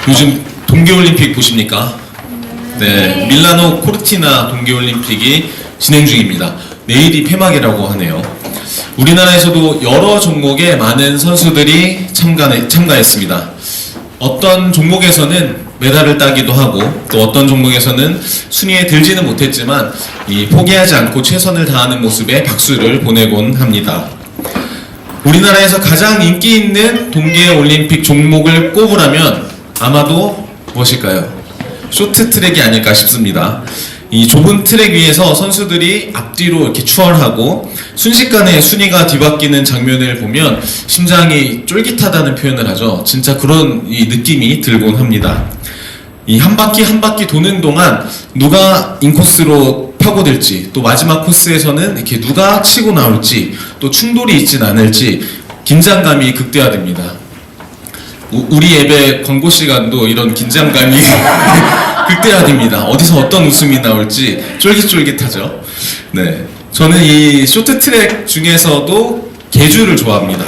요즘 동계올림픽 보십니까? 네, 밀라노 코르티나 동계올림픽이 진행 중입니다. 내일이 폐막이라고 하네요. 우리나라에서도 여러 종목에 많은 선수들이 참가했습니다. 어떤 종목에서는 메달을 따기도 하고 또 어떤 종목에서는 순위에 들지는 못했지만 포기하지 않고 최선을 다하는 모습에 박수를 보내곤 합니다. 우리나라에서 가장 인기 있는 동계올림픽 종목을 꼽으라면 아마도 무엇일까요? 쇼트트랙이 아닐까 싶습니다. 이 좁은 트랙 위에서 선수들이 앞뒤로 이렇게 추월하고 순식간에 순위가 뒤바뀌는 장면을 보면 심장이 쫄깃하다는 표현을 하죠. 진짜 그런 이 느낌이 들곤 합니다. 이 한 바퀴 한 바퀴 도는 동안 누가 인코스로 파고들지, 또 마지막 코스에서는 이렇게 누가 치고 나올지, 또 충돌이 있진 않을지 긴장감이 극대화됩니다. 우리 앱의 광고 시간도 이런 긴장감이 극대화됩니다. 어디서 어떤 웃음이 나올지 쫄깃쫄깃하죠. 네, 저는 이 쇼트트랙 중에서도 계주를 좋아합니다.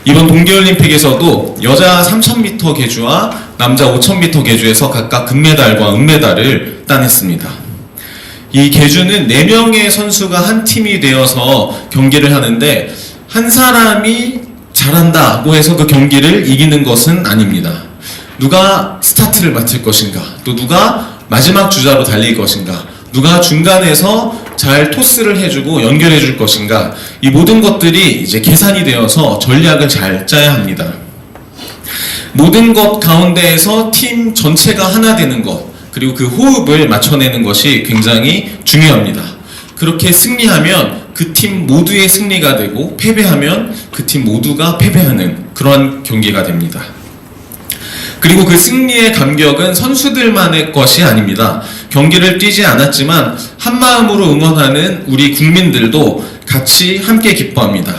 이번 동계올림픽에서도 여자 3000m 계주와 남자 5000m 계주에서 각각 금메달과 은메달을 따냈습니다. 이 계주는 4명의 선수가 한 팀이 되어서 경기를 하는데 한 사람이 잘한다고 해서 그 경기를 이기는 것은 아닙니다. 누가 스타트를 맡을 것인가, 또 누가 마지막 주자로 달릴 것인가, 누가 중간에서 잘 토스를 해주고 연결해 줄 것인가, 이 모든 것들이 이제 계산이 되어서 전략을 잘 짜야 합니다. 모든 것 가운데에서 팀 전체가 하나 되는 것, 그리고 그 호흡을 맞춰내는 것이 굉장히 중요합니다. 그렇게 승리하면 그 팀 모두의 승리가 되고 패배하면 그 팀 모두가 패배하는 그러한 경기가 됩니다. 그리고 그 승리의 감격은 선수들만의 것이 아닙니다. 경기를 뛰지 않았지만 한마음으로 응원하는 우리 국민들도 같이 함께 기뻐합니다.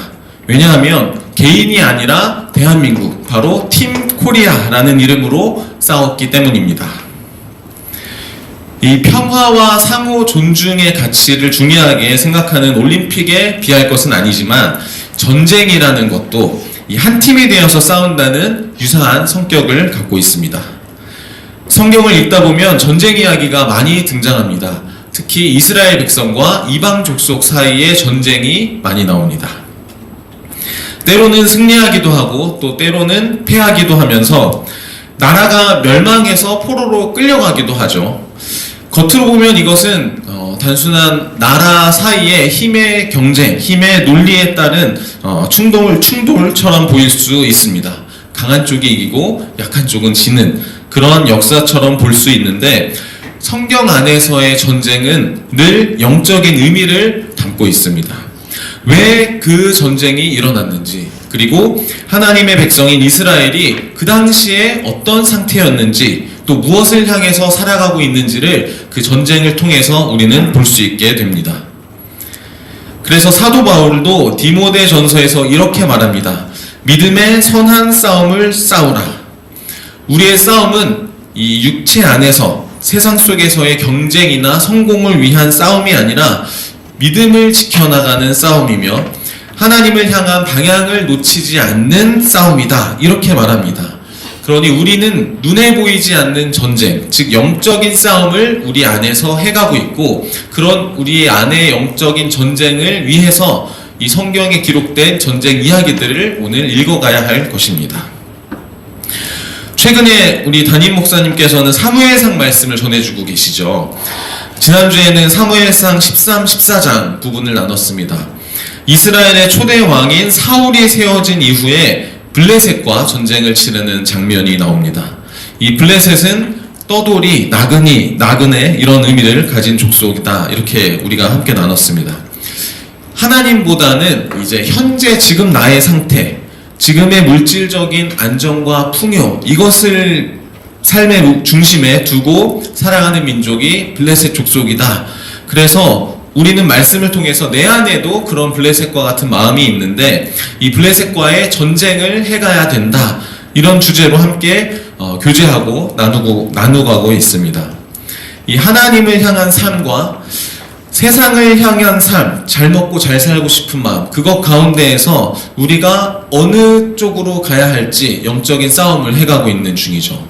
왜냐하면 개인이 아니라 대한민국, 바로 팀 코리아라는 이름으로 싸웠기 때문입니다. 이 평화와 상호 존중의 가치를 중요하게 생각하는 올림픽에 비할 것은 아니지만 전쟁이라는 것도 이 한 팀이 되어서 싸운다는 유사한 성격을 갖고 있습니다. 성경을 읽다 보면 전쟁 이야기가 많이 등장합니다. 특히 이스라엘 백성과 이방 족속 사이의 전쟁이 많이 나옵니다. 때로는 승리하기도 하고 또 때로는 패하기도 하면서 나라가 멸망해서 포로로 끌려가기도 하죠. 겉으로 보면 이것은 단순한 나라 사이의 힘의 경쟁, 힘의 논리에 따른 충돌처럼 보일 수 있습니다. 강한 쪽이 이기고 약한 쪽은 지는 그런 역사처럼 볼 수 있는데 성경 안에서의 전쟁은 늘 영적인 의미를 담고 있습니다. 왜 그 전쟁이 일어났는지, 그리고 하나님의 백성인 이스라엘이 그 당시에 어떤 상태였는지, 또 무엇을 향해서 살아가고 있는지를 그 전쟁을 통해서 우리는 볼 수 있게 됩니다. 그래서 사도 바울도 디모데 전서에서 이렇게 말합니다. 믿음의 선한 싸움을 싸우라. 우리의 싸움은 이 육체 안에서 세상 속에서의 경쟁이나 성공을 위한 싸움이 아니라 믿음을 지켜나가는 싸움이며 하나님을 향한 방향을 놓치지 않는 싸움이다. 이렇게 말합니다. 그러니 우리는 눈에 보이지 않는 전쟁, 즉 영적인 싸움을 우리 안에서 해가고 있고, 그런 우리 안의 영적인 전쟁을 위해서 이 성경에 기록된 전쟁 이야기들을 오늘 읽어가야 할 것입니다. 최근에 우리 담임 목사님께서는 사무엘상 말씀을 전해주고 계시죠. 지난주에는 사무엘상 13, 14장 부분을 나눴습니다. 이스라엘의 초대 왕인 사울이 세워진 이후에 블레셋과 전쟁을 치르는 장면이 나옵니다. 이 블레셋은 떠돌이, 나그네 이런 의미를 가진 족속이다. 이렇게 우리가 함께 나눴습니다. 하나님보다는 이제 현재 지금 나의 상태, 지금의 물질적인 안정과 풍요, 이것을 삶의 중심에 두고 살아가는 민족이 블레셋 족속이다. 그래서 우리는 말씀을 통해서 내 안에도 그런 블레셋과 같은 마음이 있는데 이 블레셋과의 전쟁을 해가야 된다. 이런 주제로 함께 교제하고 나누고 있습니다. 이 하나님을 향한 삶과 세상을 향한 삶, 잘 먹고 잘 살고 싶은 마음, 그것 가운데에서 우리가 어느 쪽으로 가야 할지 영적인 싸움을 해가고 있는 중이죠.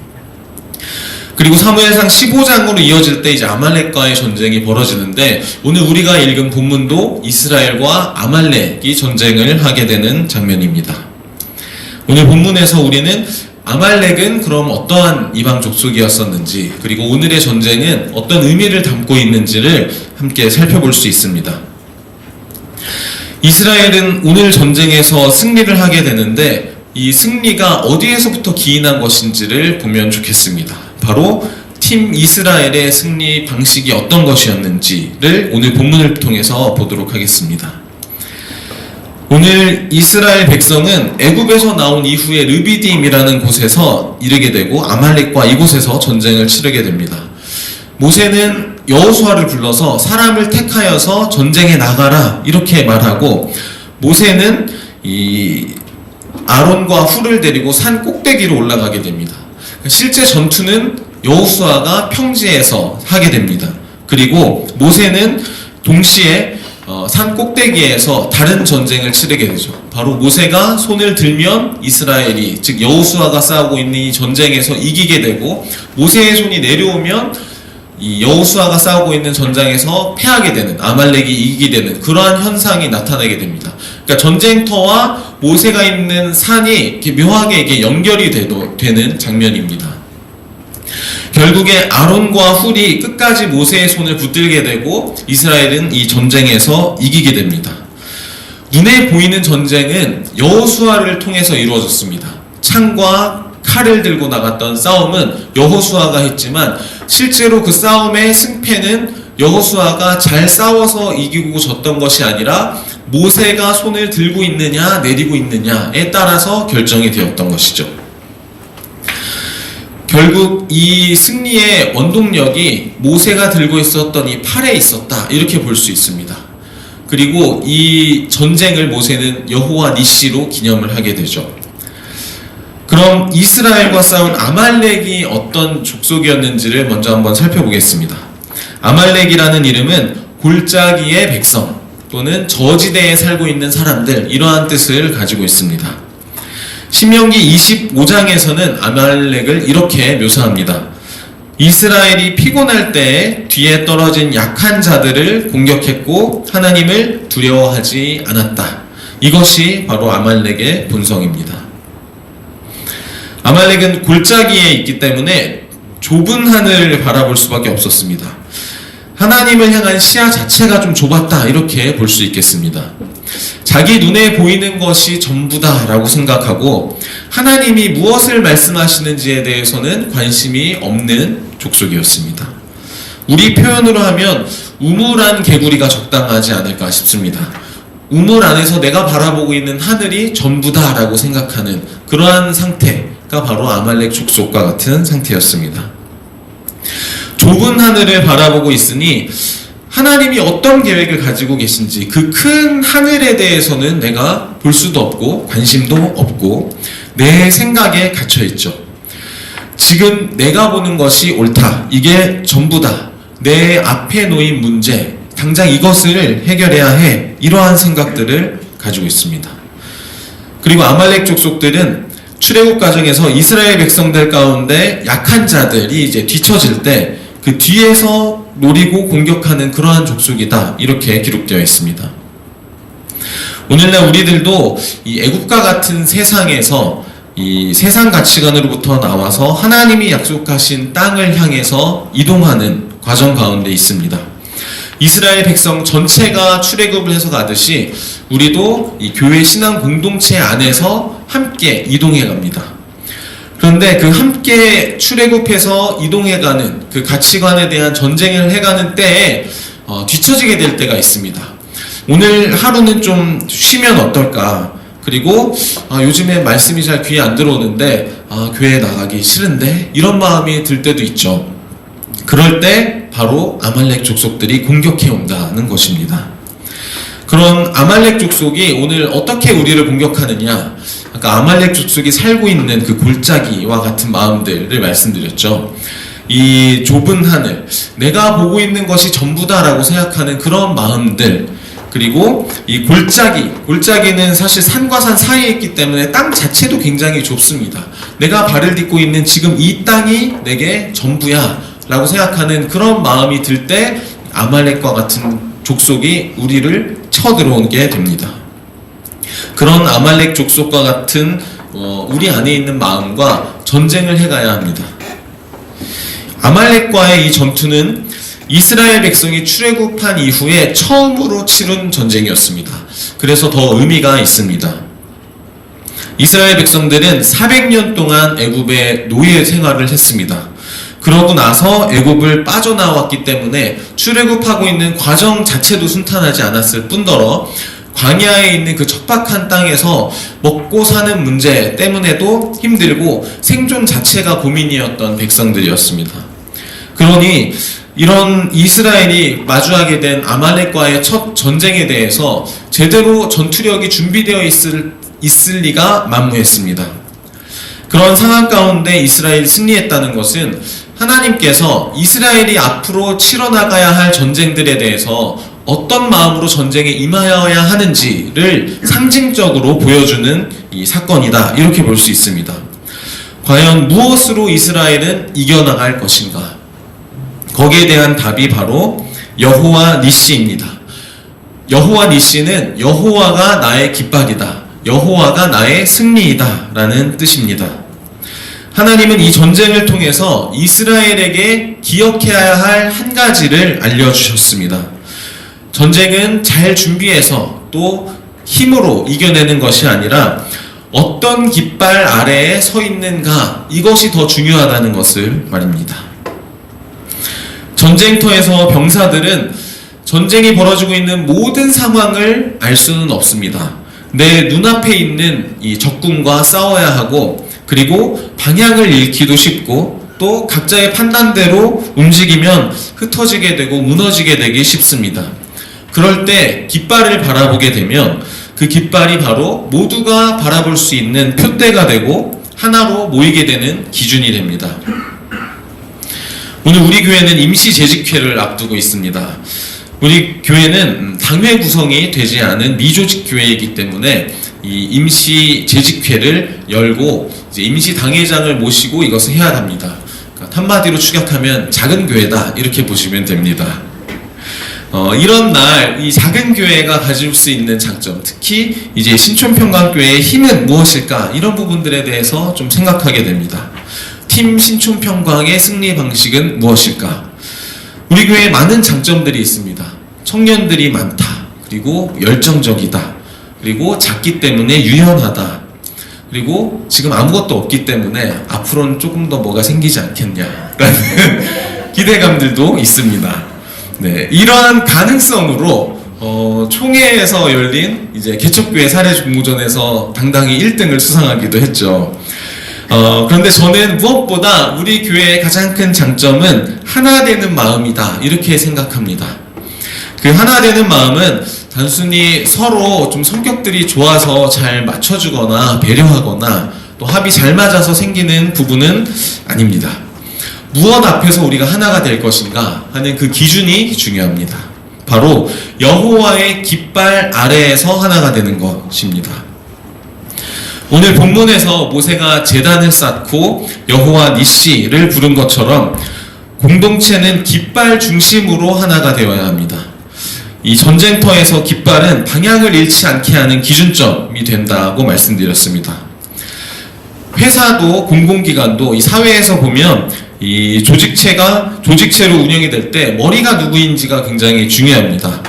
그리고 사무엘상 15장으로 이어질 때 이제 아말렉과의 전쟁이 벌어지는데, 오늘 우리가 읽은 본문도 이스라엘과 아말렉이 전쟁을 하게 되는 장면입니다. 오늘 본문에서 우리는 아말렉은 그럼 어떠한 이방 족속이었었는지, 그리고 오늘의 전쟁은 어떤 의미를 담고 있는지를 함께 살펴볼 수 있습니다. 이스라엘은 오늘 전쟁에서 승리를 하게 되는데, 이 승리가 어디에서부터 기인한 것인지를 보면 좋겠습니다. 바로 팀 이스라엘의 승리 방식이 어떤 것이었는지를 오늘 본문을 통해서 보도록 하겠습니다. 오늘 이스라엘 백성은 애굽에서 나온 이후에 르비딤이라는 곳에서 이르게 되고 아말렉과 이곳에서 전쟁을 치르게 됩니다. 모세는 여호수아를 불러서 사람을 택하여서 전쟁에 나가라 이렇게 말하고, 모세는 이 아론과 훌을 데리고 산 꼭대기로 올라가게 됩니다. 실제 전투는 여호수아가 평지에서 하게 됩니다. 그리고 모세는 동시에 산 꼭대기에서 다른 전쟁을 치르게 되죠. 바로 모세가 손을 들면 이스라엘이, 즉 여호수아가 싸우고 있는 이 전쟁에서 이기게 되고, 모세의 손이 내려오면 이 여호수아가 싸우고 있는 전장에서 패하게 되는, 아말렉이 이기게 되는 그러한 현상이 나타나게 됩니다. 그러니까 전쟁터와 모세가 있는 산이 이렇게 묘하게 이게 연결이 되는 장면입니다. 결국에 아론과 훌이 끝까지 모세의 손을 붙들게 되고 이스라엘은 이 전쟁에서 이기게 됩니다. 눈에 보이는 전쟁은 여호수아를 통해서 이루어졌습니다. 창과 칼을 들고 나갔던 싸움은 여호수아가 했지만, 실제로 그 싸움의 승패는 여호수아가 잘 싸워서 이기고 졌던 것이 아니라 모세가 손을 들고 있느냐 내리고 있느냐에 따라서 결정이 되었던 것이죠. 결국 이 승리의 원동력이 모세가 들고 있었던 이 팔에 있었다, 이렇게 볼 수 있습니다. 그리고 이 전쟁을 모세는 여호와 니시로 기념을 하게 되죠. 그럼 이스라엘과 싸운 아말렉이 어떤 족속이었는지를 먼저 한번 살펴보겠습니다. 아말렉이라는 이름은 골짜기의 백성 또는 저지대에 살고 있는 사람들, 이러한 뜻을 가지고 있습니다. 신명기 25장에서는 아말렉을 이렇게 묘사합니다. 이스라엘이 피곤할 때에 뒤에 떨어진 약한 자들을 공격했고 하나님을 두려워하지 않았다. 이것이 바로 아말렉의 본성입니다. 아말렉은 골짜기에 있기 때문에 좁은 하늘을 바라볼 수밖에 없었습니다. 하나님을 향한 시야 자체가 좀 좁았다, 이렇게 볼 수 있겠습니다. 자기 눈에 보이는 것이 전부다 라고 생각하고 하나님이 무엇을 말씀하시는지에 대해서는 관심이 없는 족속이었습니다. 우리 표현으로 하면 우물안 개구리가 적당하지 않을까 싶습니다. 우물 안에서 내가 바라보고 있는 하늘이 전부다 라고 생각하는 그러한 상태가 바로 아말렉 족속과 같은 상태였습니다. 좁은 하늘을 바라보고 있으니 하나님이 어떤 계획을 가지고 계신지 그 큰 하늘에 대해서는 내가 볼 수도 없고 관심도 없고 내 생각에 갇혀있죠. 지금 내가 보는 것이 옳다, 이게 전부다, 내 앞에 놓인 문제, 당장 이것을 해결해야 해, 이러한 생각들을 가지고 있습니다. 그리고 아말렉 족속들은 출애굽 과정에서 이스라엘 백성들 가운데 약한 자들이 이제 뒤처질 때 그 뒤에서 노리고 공격하는 그러한 족속이다, 이렇게 기록되어 있습니다. 오늘날 우리들도 이 애국과 같은 세상에서 이 세상 가치관으로부터 나와서 하나님이 약속하신 땅을 향해서 이동하는 과정 가운데 있습니다. 이스라엘 백성 전체가 출애굽을 해서 가듯이 우리도 이 교회 신앙 공동체 안에서 함께 이동해 갑니다. 그런데 그 함께 출애굽해서 이동해가는 그 가치관에 대한 전쟁을 해가는 때에 뒤처지게 될 때가 있습니다. 오늘 하루는 좀 쉬면 어떨까? 그리고 요즘에 말씀이 잘 귀에 안 들어오는데 교회 나가기 싫은데? 이런 마음이 들 때도 있죠. 그럴 때 바로 아말렉 족속들이 공격해 온다는 것입니다. 그런 아말렉 족속이 오늘 어떻게 우리를 공격하느냐? 아까 아말렉 족속이 살고 있는 그 골짜기와 같은 마음들을 말씀드렸죠. 이 좁은 하늘, 내가 보고 있는 것이 전부다라고 생각하는 그런 마음들, 그리고 이 골짜기는 사실 산과 산 사이에 있기 때문에 땅 자체도 굉장히 좁습니다. 내가 발을 딛고 있는 지금 이 땅이 내게 전부야 라고 생각하는 그런 마음이 들 때 아말렉과 같은 족속이 우리를 쳐들어오게 됩니다. 그런 아말렉 족속과 같은 우리 안에 있는 마음과 전쟁을 해가야 합니다. 아말렉과의 이 전투는 이스라엘 백성이 출애굽한 이후에 처음으로 치른 전쟁이었습니다. 그래서 더 의미가 있습니다. 이스라엘 백성들은 400년 동안 애굽의 노예 생활을 했습니다. 그러고 나서 애굽을 빠져나왔기 때문에 출애굽하고 있는 과정 자체도 순탄하지 않았을 뿐더러 광야에 있는 그 척박한 땅에서 먹고 사는 문제 때문에도 힘들고 생존 자체가 고민이었던 백성들이었습니다. 그러니 이런 이스라엘이 마주하게 된 아말렉과의 첫 전쟁에 대해서 제대로 전투력이 준비되어 있을 리가 만무했습니다. 그런 상황 가운데 이스라엘이 승리했다는 것은 하나님께서 이스라엘이 앞으로 치러나가야 할 전쟁들에 대해서 어떤 마음으로 전쟁에 임하여야 하는지를 상징적으로 보여주는 이 사건이다, 이렇게 볼 수 있습니다. 과연 무엇으로 이스라엘은 이겨나갈 것인가? 거기에 대한 답이 바로 여호와 니시입니다. 여호와 니시는 여호와가 나의 깃발이다, 여호와가 나의 승리이다 라는 뜻입니다. 하나님은 이 전쟁을 통해서 이스라엘에게 기억해야 할 한 가지를 알려주셨습니다. 전쟁은 잘 준비해서 또 힘으로 이겨내는 것이 아니라 어떤 깃발 아래에 서 있는가, 이것이 더 중요하다는 것을 말입니다. 전쟁터에서 병사들은 전쟁이 벌어지고 있는 모든 상황을 알 수는 없습니다. 내 눈앞에 있는 이 적군과 싸워야 하고, 그리고 방향을 잃기도 쉽고, 또 각자의 판단대로 움직이면 흩어지게 되고 무너지게 되기 쉽습니다. 그럴 때 깃발을 바라보게 되면 그 깃발이 바로 모두가 바라볼 수 있는 표대가 되고 하나로 모이게 되는 기준이 됩니다. 오늘 우리 교회는 임시 재직회를 앞두고 있습니다. 우리 교회는 당회 구성이 되지 않은 미조직 교회이기 때문에 이 임시 재직회를 열고 이제 임시 당회장을 모시고 이것을 해야 합니다. 그러니까 한마디로 축약하면 작은 교회다, 이렇게 보시면 됩니다. 이런 날 이 작은 교회가 가질 수 있는 장점, 특히 이제 신촌평강교회의 힘은 무엇일까, 이런 부분들에 대해서 좀 생각하게 됩니다. 팀 신촌평강의 승리 방식은 무엇일까? 우리 교회에 많은 장점들이 있습니다. 청년들이 많다, 그리고 열정적이다, 그리고 작기 때문에 유연하다, 그리고 지금 아무것도 없기 때문에 앞으로는 조금 더 뭐가 생기지 않겠냐라는 기대감들도 있습니다. 네, 이러한 가능성으로 총회에서 열린 이제 개척교회 사례공모전에서 당당히 1등을 수상하기도 했죠. 그런데 저는 무엇보다 우리 교회의 가장 큰 장점은 하나 되는 마음이다, 이렇게 생각합니다. 그 하나 되는 마음은 단순히 서로 좀 성격들이 좋아서 잘 맞춰주거나 배려하거나 또 합이 잘 맞아서 생기는 부분은 아닙니다. 무엇 앞에서 우리가 하나가 될 것인가 하는 그 기준이 중요합니다. 바로 여호와의 깃발 아래에서 하나가 되는 것입니다. 오늘 본문에서 모세가 제단을 쌓고 여호와 니시를 부른 것처럼 공동체는 깃발 중심으로 하나가 되어야 합니다. 이 전쟁터에서 깃발은 방향을 잃지 않게 하는 기준점이 된다고 말씀드렸습니다. 회사도 공공기관도 이 사회에서 보면 이 조직체로 운영이 될 때 머리가 누구인지가 굉장히 중요합니다.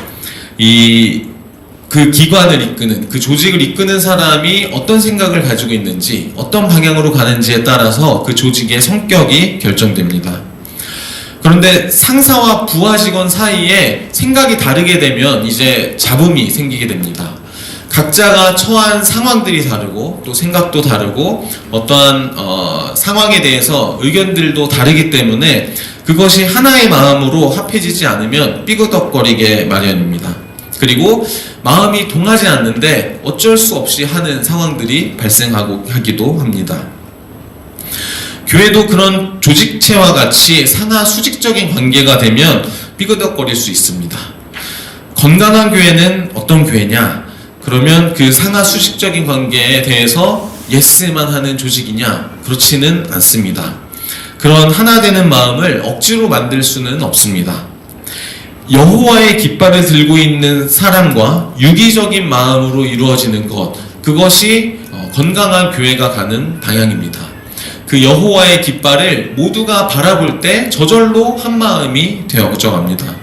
그 기관을 이끄는, 그 조직을 이끄는 사람이 어떤 생각을 가지고 있는지, 어떤 방향으로 가는지에 따라서 그 조직의 성격이 결정됩니다. 그런데 상사와 부하 직원 사이에 생각이 다르게 되면 이제 잡음이 생기게 됩니다. 각자가 처한 상황들이 다르고 또 생각도 다르고 어떠한 상황에 대해서 의견들도 다르기 때문에 그것이 하나의 마음으로 합해지지 않으면 삐그덕거리게 마련입니다. 그리고 마음이 동하지 않는데 어쩔 수 없이 하는 상황들이 발생하기도 합니다. 교회도 그런 조직체와 같이 상하 수직적인 관계가 되면 삐그덕거릴 수 있습니다. 건강한 교회는 어떤 교회냐? 그러면 그 상하 수식적인 관계에 대해서 예스만 하는 조직이냐? 그렇지는 않습니다. 그런 하나 되는 마음을 억지로 만들 수는 없습니다. 여호와의 깃발을 들고 있는 사람과 유기적인 마음으로 이루어지는 것, 그것이 건강한 교회가 가는 방향입니다. 그 여호와의 깃발을 모두가 바라볼 때 저절로 한 마음이 되어져갑니다.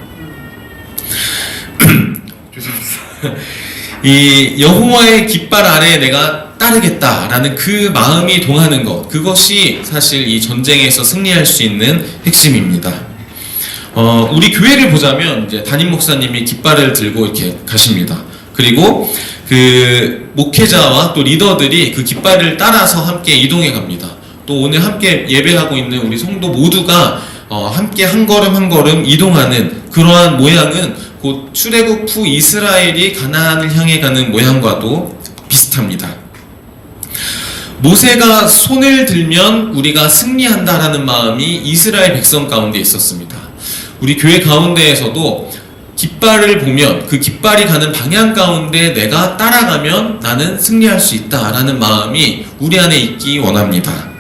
이 여호와의 깃발 아래 내가 따르겠다라는 그 마음이 동하는 것, 그것이 사실 이 전쟁에서 승리할 수 있는 핵심입니다. 우리 교회를 보자면 이제 담임 목사님이 깃발을 들고 이렇게 가십니다. 그리고 그 목회자와 또 리더들이 그 깃발을 따라서 함께 이동해 갑니다. 또 오늘 함께 예배하고 있는 우리 성도 모두가 함께 한 걸음 한 걸음 이동하는 그러한 모양은 곧 출애굽 후 이스라엘이 가나안을 향해 가는 모양과도 비슷합니다. 모세가 손을 들면 우리가 승리한다라는 마음이 이스라엘 백성 가운데 있었습니다. 우리 교회 가운데에서도 깃발을 보면 그 깃발이 가는 방향 가운데 내가 따라가면 나는 승리할 수 있다라는 마음이 우리 안에 있기 원합니다.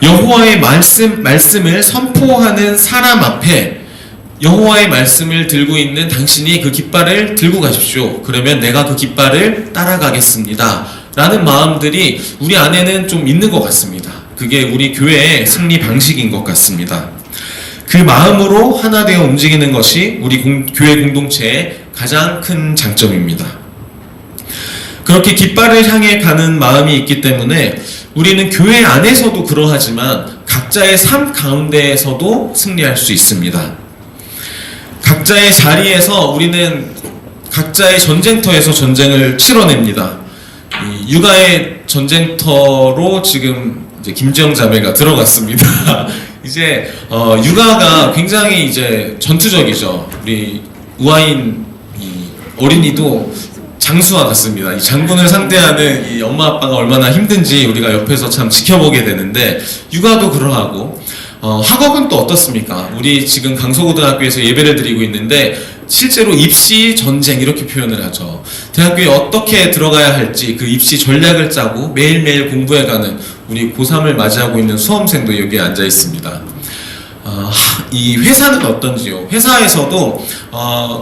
여호와의 말씀을 선포하는 사람 앞에 여호와의 말씀을 들고 있는 당신이 그 깃발을 들고 가십시오. 그러면 내가 그 깃발을 따라가겠습니다. 라는 마음들이 우리 안에는 좀 있는 것 같습니다. 그게 우리 교회의 승리 방식인 것 같습니다. 그 마음으로 하나 되어 움직이는 것이 우리 교회 공동체의 가장 큰 장점입니다. 그렇게 깃발을 향해 가는 마음이 있기 때문에 우리는 교회 안에서도 그러하지만 각자의 삶 가운데에서도 승리할 수 있습니다. 각자의 자리에서 우리는 각자의 전쟁터에서 전쟁을 치러냅니다. 이 육아의 전쟁터로 지금 이제 김지영 자매가 들어갔습니다. 이제 육아가 굉장히 이제 전투적이죠. 우리 우아인 이 어린이도 장수와 같습니다. 이 장군을 상대하는 이 엄마 아빠가 얼마나 힘든지 우리가 옆에서 참 지켜보게 되는데, 육아도 그러하고 학업은 또 어떻습니까? 우리 지금 강서고등학교에서 예배를 드리고 있는데 실제로 입시 전쟁 이렇게 표현을 하죠. 대학교에 어떻게 들어가야 할지 그 입시 전략을 짜고 매일매일 공부해가는 우리 고3을 맞이하고 있는 수험생도 여기에 앉아 있습니다. 이 회사는 어떤지요? 회사에서도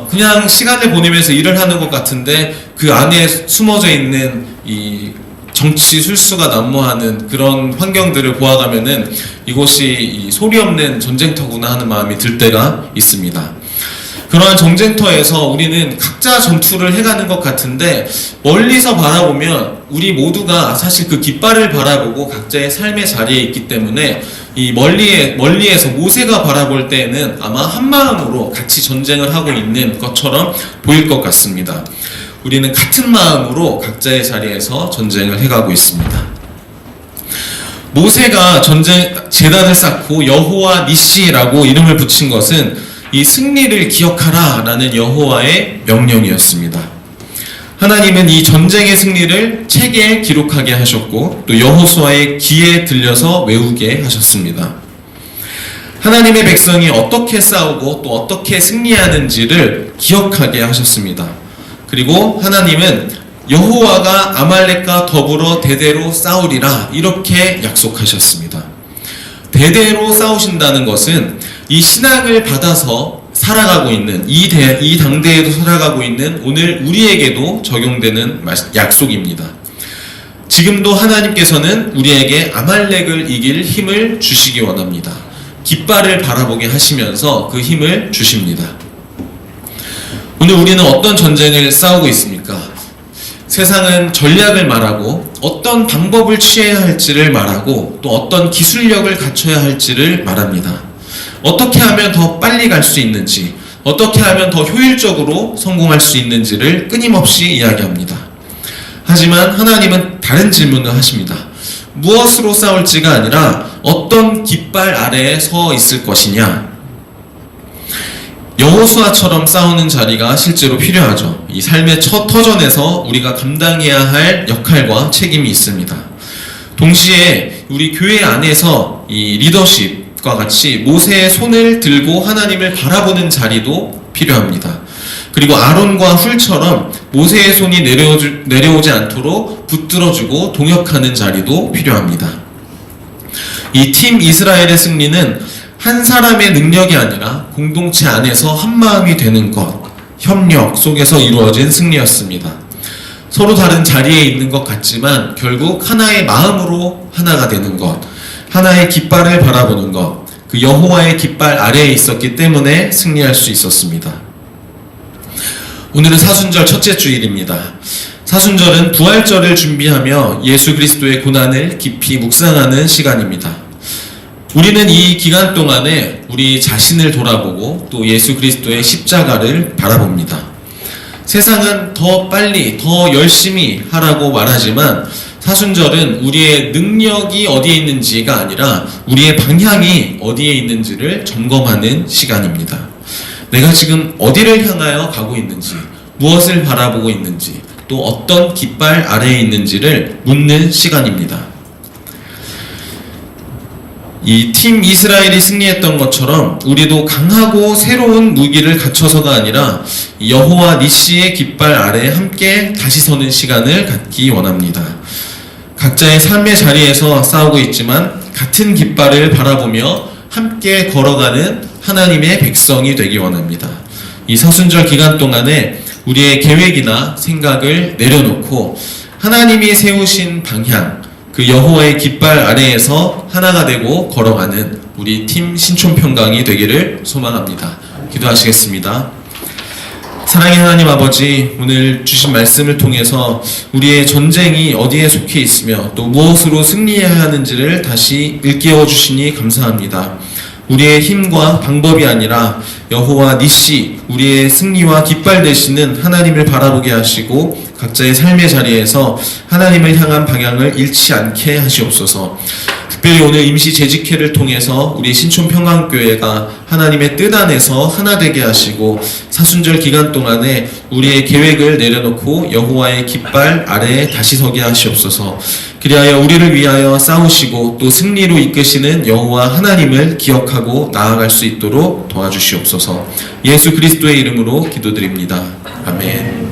그냥 시간을 보내면서 일을 하는 것 같은데 그 안에 숨어져 있는 이 정치 술수가 난무하는 그런 환경들을 보아가면은 이곳이 이 소리 없는 전쟁터구나 하는 마음이 들 때가 있습니다. 그러한 전쟁터에서 우리는 각자 전투를 해가는 것 같은데 멀리서 바라보면 우리 모두가 사실 그 깃발을 바라보고 각자의 삶의 자리에 있기 때문에 이 멀리에서 모세가 바라볼 때에는 아마 한 마음으로 같이 전쟁을 하고 있는 것처럼 보일 것 같습니다. 우리는 같은 마음으로 각자의 자리에서 전쟁을 해가고 있습니다. 모세가 제단을 쌓고 여호와 니시라고 이름을 붙인 것은 이 승리를 기억하라 라는 여호와의 명령이었습니다. 하나님은 이 전쟁의 승리를 책에 기록하게 하셨고 또 여호수아의 귀에 들려서 외우게 하셨습니다. 하나님의 백성이 어떻게 싸우고 또 어떻게 승리하는지를 기억하게 하셨습니다. 그리고 하나님은 여호와가 아말렉과 더불어 대대로 싸우리라 이렇게 약속하셨습니다. 대대로 싸우신다는 것은 이 신앙을 받아서 살아가고 있는 이 당대에도 살아가고 있는 오늘 우리에게도 적용되는 약속입니다. 지금도 하나님께서는 우리에게 아말렉을 이길 힘을 주시기 원합니다. 깃발을 바라보게 하시면서 그 힘을 주십니다. 오늘 우리는 어떤 전쟁을 싸우고 있습니까? 세상은 전략을 말하고 어떤 방법을 취해야 할지를 말하고 또 어떤 기술력을 갖춰야 할지를 말합니다. 어떻게 하면 더 빨리 갈 수 있는지, 어떻게 하면 더 효율적으로 성공할 수 있는지를 끊임없이 이야기합니다. 하지만 하나님은 다른 질문을 하십니다. 무엇으로 싸울지가 아니라 어떤 깃발 아래에 서 있을 것이냐. 여호수아처럼 싸우는 자리가 실제로 필요하죠. 이 삶의 첫 터전에서 우리가 감당해야 할 역할과 책임이 있습니다. 동시에 우리 교회 안에서 이 리더십과 같이 모세의 손을 들고 하나님을 바라보는 자리도 필요합니다. 그리고 아론과 훌처럼 모세의 손이 내려오지 않도록 붙들어주고 동역하는 자리도 필요합니다. 이 팀 이스라엘의 승리는 한 사람의 능력이 아니라 공동체 안에서 한마음이 되는 것, 협력 속에서 이루어진 승리였습니다. 서로 다른 자리에 있는 것 같지만 결국 하나의 마음으로 하나가 되는 것, 하나의 깃발을 바라보는 것, 그 여호와의 깃발 아래에 있었기 때문에 승리할 수 있었습니다. 오늘은 사순절 첫째 주일입니다. 사순절은 부활절을 준비하며 예수 그리스도의 고난을 깊이 묵상하는 시간입니다. 우리는 이 기간 동안에 우리 자신을 돌아보고 또 예수 그리스도의 십자가를 바라봅니다. 세상은 더 빨리, 더 열심히 하라고 말하지만 사순절은 우리의 능력이 어디에 있는지가 아니라 우리의 방향이 어디에 있는지를 점검하는 시간입니다. 내가 지금 어디를 향하여 가고 있는지, 무엇을 바라보고 있는지, 또 어떤 깃발 아래에 있는지를 묻는 시간입니다. 이 팀 이스라엘이 승리했던 것처럼 우리도 강하고 새로운 무기를 갖춰서가 아니라 여호와 니시의 깃발 아래 함께 다시 서는 시간을 갖기 원합니다. 각자의 삶의 자리에서 싸우고 있지만 같은 깃발을 바라보며 함께 걸어가는 하나님의 백성이 되기 원합니다. 이 사순절 기간 동안에 우리의 계획이나 생각을 내려놓고 하나님이 세우신 방향, 그 여호와의 깃발 아래에서 하나가 되고 걸어가는 우리 팀 신촌평강이 되기를 소망합니다. 기도하시겠습니다. 사랑의 하나님 아버지, 오늘 주신 말씀을 통해서 우리의 전쟁이 어디에 속해 있으며 또 무엇으로 승리해야 하는지를 다시 일깨워 주시니 감사합니다. 우리의 힘과 방법이 아니라 여호와 니시, 우리의 승리와 깃발 되시는 하나님을 바라보게 하시고 각자의 삶의 자리에서 하나님을 향한 방향을 잃지 않게 하시옵소서. 특별히 오늘 임시 재직회를 통해서 우리 신촌평강교회가 하나님의 뜻 안에서 하나 되게 하시고 사순절 기간 동안에 우리의 계획을 내려놓고 여호와의 깃발 아래에 다시 서게 하시옵소서. 그리하여 우리를 위하여 싸우시고 또 승리로 이끄시는 여호와 하나님을 기억하고 나아갈 수 있도록 도와주시옵소서. 예수 그리스도의 이름으로 기도드립니다. 아멘.